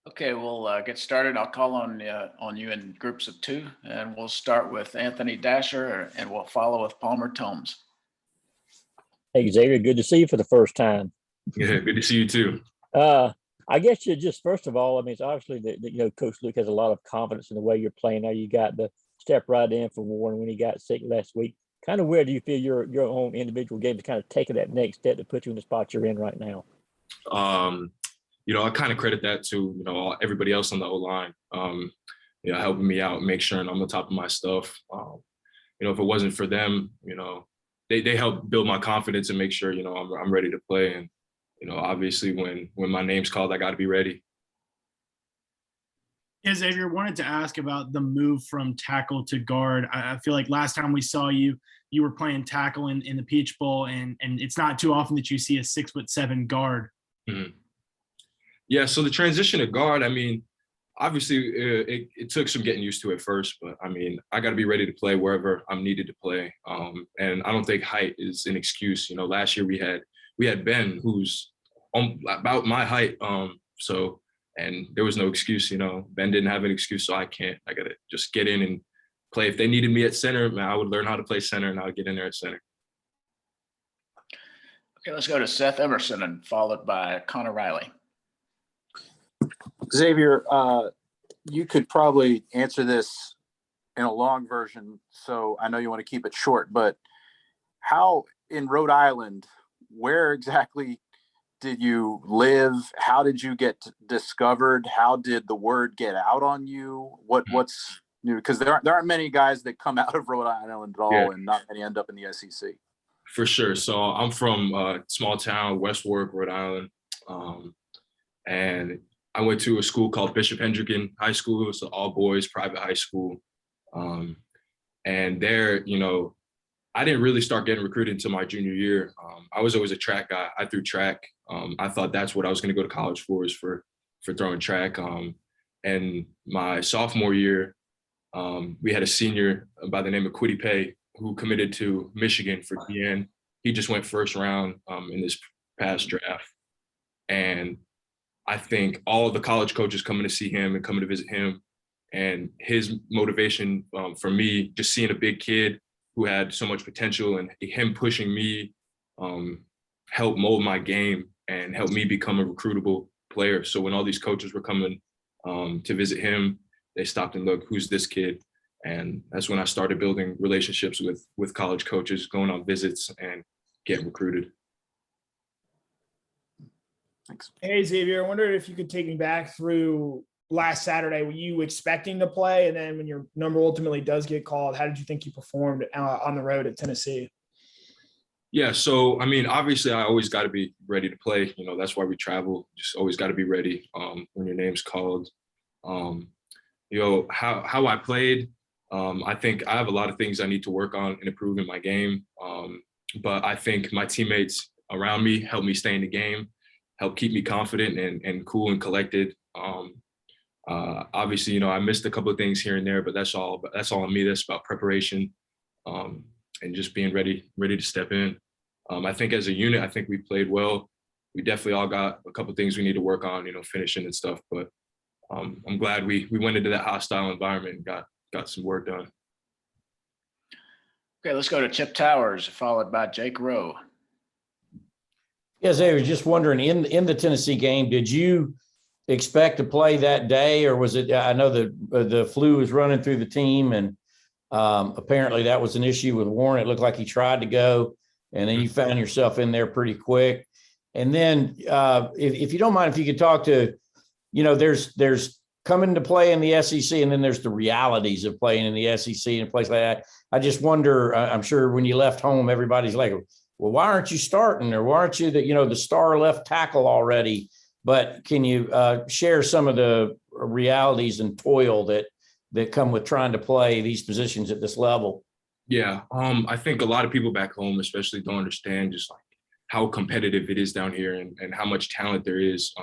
Okay, we'll get started. I'll call on you in groups of two, and we'll start with Anthony Dasher, and we'll follow with Palmer Tomes. Hey, Xavier, good to see you for the first time. Yeah, good to see you too. I guess you just first of all, I mean, it's obviously that Coach Luke has a lot of confidence in the way you're playing. Now you got the step right in for Warren when he got sick last week. Kind of where do you feel your own individual game is kind of taking that next step to put you in the spot you're in right now? I kind of credit that to everybody else on the O line. Helping me out, make sure I'm on top of my stuff. If it wasn't for them, they help build my confidence and make sure I'm ready to play. And obviously when my name's called, I got to be ready. Yeah, Xavier, wanted to ask about the move from tackle to guard. I feel like last time we saw you were playing tackle in the Peach Bowl, and it's not too often that you see a 6'7" guard. Mm-hmm. Yeah, so the transition to guard, I mean, obviously it took some getting used to at first, but I mean, I got to be ready to play wherever I'm needed to play. And I don't think height is an excuse. Last year we had Ben, who's about my height. And there was no excuse, Ben didn't have an excuse, so I got to just get in and play. If they needed me at center, man, I would learn how to play center and I would get in there at center. Okay, let's go to Seth Emerson and followed by Connor Riley. Xavier, you could probably answer this in a long version, so I know you want to keep it short, but how in Rhode Island, where exactly did you live? How did you get discovered? How did the word get out on you? What's new? Because there aren't many guys that come out of Rhode Island at all, and not many end up in the SEC. For sure. So I'm from a small town, West Warwick, Rhode Island. And I went to a school called Bishop Hendricken High School. It was an all boys private high school. And there, I didn't really start getting recruited until my junior year. I was always a track guy. I threw track. I thought that's what I was going to go to college for, is for throwing track. And my sophomore year, we had a senior by the name of Quiddy Pay who committed to Michigan for DN. He just went first round in this past draft. And I think all of the college coaches coming to see him and coming to visit him, and his motivation for me, just seeing a big kid who had so much potential, and him pushing me helped mold my game and help me become a recruitable player. So when all these coaches were coming to visit him, they stopped and looked, who's this kid? And that's when I started building relationships with college coaches, going on visits and getting recruited. Thanks. Hey, Xavier, I wondered if you could take me back through last Saturday. Were you expecting to play? And then when your number ultimately does get called, how did you think you performed on the road at Tennessee? Yeah, so, I mean, obviously I always got to be ready to play. That's why we travel. Just always got to be ready when your name's called. How I played, I think I have a lot of things I need to work on and improve in my game. But I think my teammates around me helped me stay in the game, help keep me confident and cool and collected. Obviously, I missed a couple of things here and there, but that's all on me. That's about preparation and just being ready to step in. I think as a unit, I think we played well. We definitely all got a couple of things we need to work on, finishing and stuff. But I'm glad we went into that hostile environment and got some work done. Okay, let's go to Chip Towers, followed by Jake Rowe. Yes, I was just wondering, in the Tennessee game, did you expect to play that day, or was it? I know the flu was running through the team, and apparently that was an issue with Warren. It looked like he tried to go, and then you found yourself in there pretty quick. And then, if you don't mind, if you could talk to, there's coming to play in the SEC, and then there's the realities of playing in the SEC and a place like that. I just wonder. I'm sure when you left home, everybody's like, well, why aren't you starting, or why aren't you the star left tackle already? But can you share some of the realities and toil that come with trying to play these positions at this level? Yeah, I think a lot of people back home especially don't understand just like how competitive it is down here and how much talent there is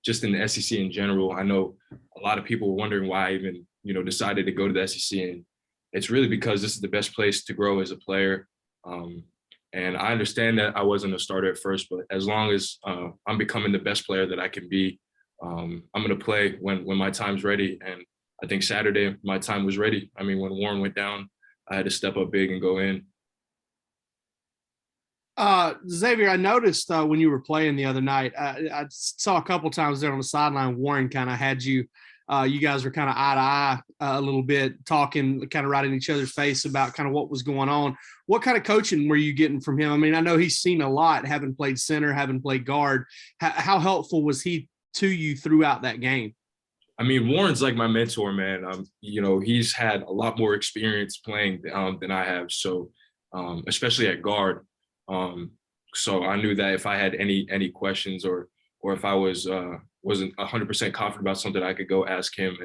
just in the SEC in general. I know a lot of people were wondering why I even, decided to go to the SEC, and it's really because this is the best place to grow as a player. And I understand that I wasn't a starter at first, but as long as I'm becoming the best player that I can be, I'm going to play when my time's ready. And I think Saturday, my time was ready. I mean, when Warren went down, I had to step up big and go in. Xavier, I noticed when you were playing the other night, I saw a couple times there on the sideline, Warren kind of had you, you guys were kind of eye to eye a little bit, talking, kind of right in each other's face about kind of what was going on. What kind of coaching were you getting from him? I mean, I know he's seen a lot, having played center, having played guard. How helpful was he to you throughout that game? I mean, Warren's like my mentor, man. You know, he's had a lot more experience playing than I have. So, especially at guard. So I knew that if I had any questions or if I wasn't 100% confident about something, I could go ask him,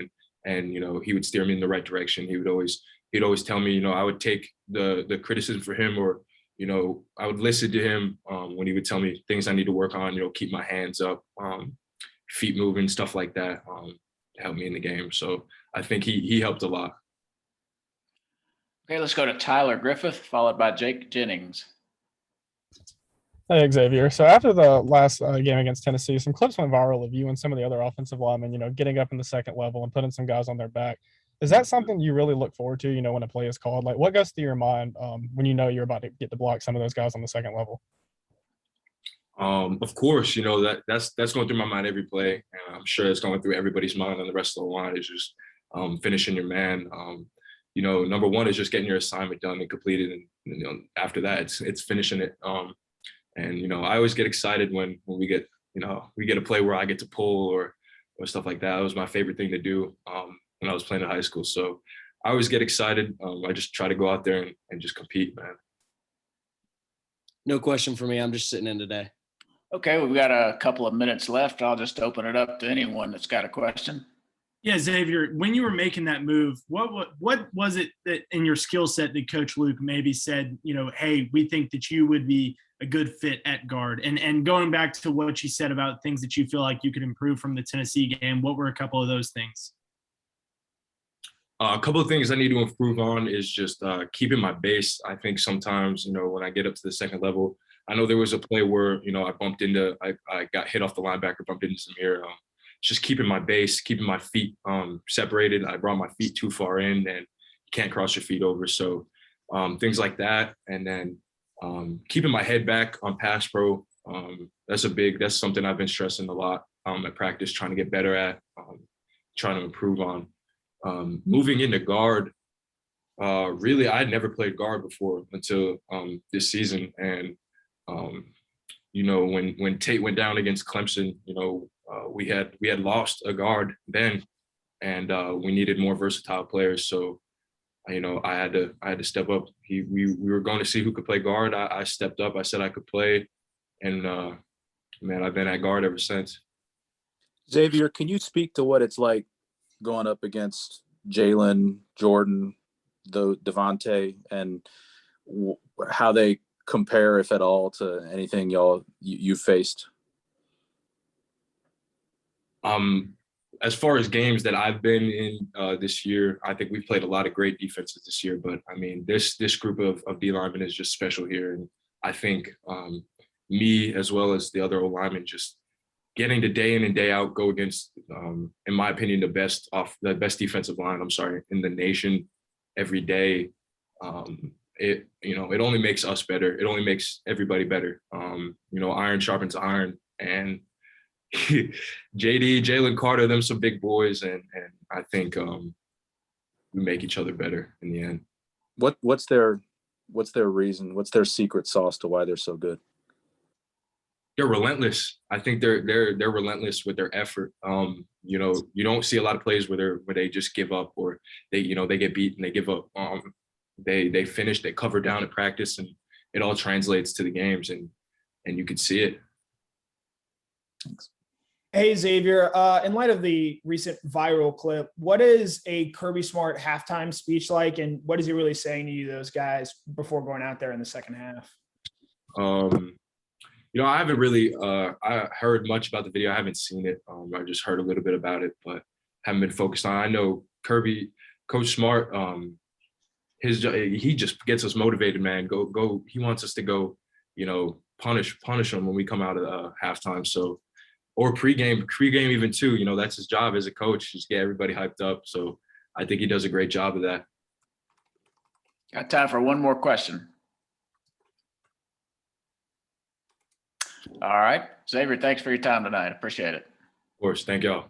and you know, he would steer me in the right direction. He'd always tell me, you know, I would take the criticism for him, or you know, I would listen to him when he would tell me things I need to work on. You know, keep my hands up, feet moving, stuff like that, to help me in the game. So I think he helped a lot. Okay, let's go to Tyler Griffith, followed by Jake Jennings. Hey, Xavier. So after the last game against Tennessee, some clips went viral of you and some of the other offensive linemen, you know, getting up in the second level and putting some guys on their back. Is that something you really look forward to, you know, when a play is called? Like, what goes through your mind when you know you're about to get to block some of those guys on the second level? Of course, you know, that's going through my mind every play. And I'm sure it's going through everybody's mind on the rest of the line. Is just finishing your man. You know, number one is just getting your assignment done and completed, and you know, after that, it's finishing it. And you know, I always get excited when we get a play where I get to pull or stuff like that. It was my favorite thing to do when I was playing in high school. So I always get excited. I just try to go out there and just compete, man. No question for me. I'm just sitting in today. Okay, we've got a couple of minutes left. I'll just open it up to anyone that's got a question. Yeah, Xavier, when you were making that move, what was it that in your skill set that Coach Luke maybe said, you know, hey, we think that you would be a good fit at guard? And going back to what you said about things that you feel like you could improve from the Tennessee game, what were a couple of those things? A couple of things I need to improve on is just keeping my base. I think sometimes, you know, when I get up to the second level, I know there was a play where, you know, I got hit off the linebacker, bumped into Xavier. Just keeping my base, keeping my feet separated. I brought my feet too far in, and you can't cross your feet over. So things like that. And then keeping my head back on pass pro. That's something I've been stressing a lot at practice, trying to get better at, trying to improve on. Moving into guard, really, I had never played guard before until this season. And, you know, when Tate went down against Clemson, you know, we had lost a guard then, and we needed more versatile players. So, you know, I had to step up. We were going to see who could play guard. I stepped up. I said I could play, and man, I've been at guard ever since. Xavier, can you speak to what it's like going up against Jalen, Jordan, Devontae, and how they compare, if at all, to anything you faced? As far as games that I've been in this year, I think we've played a lot of great defenses this year. But I mean, this group of D linemen is just special here, and I think me as well as the other O linemen just getting to day in and day out go against, in my opinion, the best defensive line. In the nation every day. It only makes us better. It only makes everybody better. You know, iron sharpens iron, and JD, Jalen Carter, them some big boys, and I think we make each other better in the end. What's their reason? What's their secret sauce to why they're so good? They're relentless. I think they're relentless with their effort. You know, you don't see a lot of plays where they just give up, or they get beat and they give up. They finish, they cover down at practice, and it all translates to the games, and you can see it. Thanks. Hey, Xavier, in light of the recent viral clip, what is a Kirby Smart halftime speech like, and what is he really saying to you, those guys, before going out there in the second half? You know, I haven't really I heard much about the video. I haven't seen it. I just heard a little bit about it, but haven't been focused on it. I know Coach Smart, he just gets us motivated, man. Go. He wants us to go, you know, punish them when we come out of halftime. So, or pregame even too. You know, that's his job as a coach, just get everybody hyped up. So I think he does a great job of that. Got time for one more question. All right, Xavier, thanks for your time tonight. Appreciate it. Of course. Thank y'all.